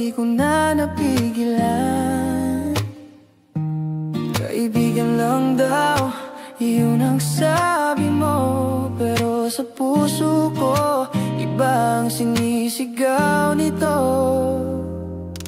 di ko na napigilan. Kaibigan lang daw, yun ang sabi mo. Pero sa puso ko, ibang sinisigaw nito.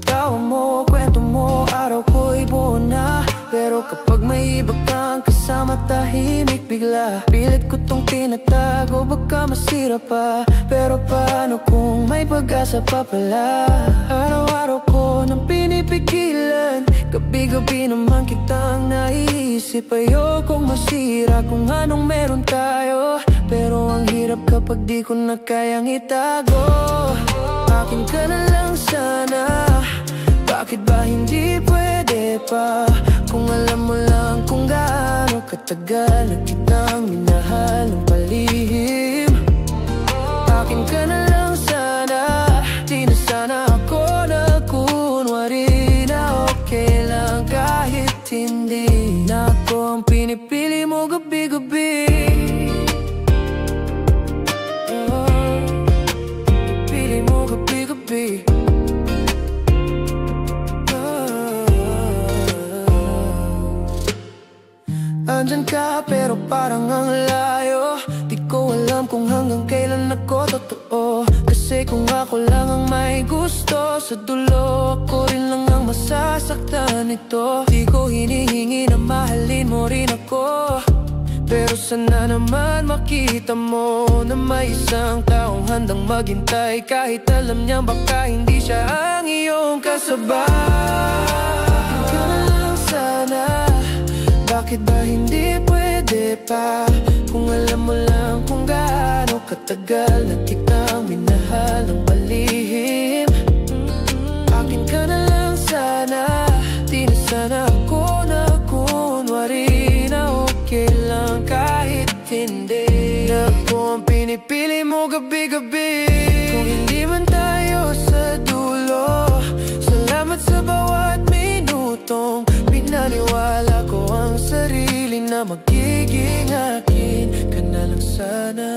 Tawa mo, kwento mo, araw ko'y buo na. Pero kapag may iba kang kasama, tahimik bigla. Pilit ko tong tinatago, baka masira pa. Pero paano kung may pag-asa pa pala? Araw-araw ko nang pinipigilan, gabi-gabi naman kitang naiisip. Ayokong masira kung anong meron tayo, pero ang hirap kapag di ko na kayang itago. Akin ka na lang sana, bakit ba hindi pwede pa? Kung alam mo lang kung gaano katagal na kitang minahal ng palihim. Akin ka na lang sana, di na sana ako nagkunwari na okay lang kahit hindi na ako ang pinipili mo gabi-gabi. Pinipili mo gabi-gabi. Andyan ka pero parang ang layo. Di ko alam kung hanggang kailan ako totoo. Kasi kung ako lang ang may gusto, sa dulo ako rin lang ang masasaktan nito. Di ko hinihingi na mahalin mo rin ako, pero sana naman makita mo na may isang taong handang maghintay. Kahit alam niyang baka hindi siya ang iyong kasabay. Ikaw na lang sana, bakit ba hindi pwede pa? Kung alam mo lang kung gaano katagal na kitang minahal ng palihim. Akin ka na lang sana, di na sana ako nagkunwari na okay lang kahit hindi na ako ang pinipili mo gabi-gabi. Kung hindi man tayo sa dulo, salamat sa bawat minutong pinaniwala ko ang sarili na magiging akin ka na lang sana.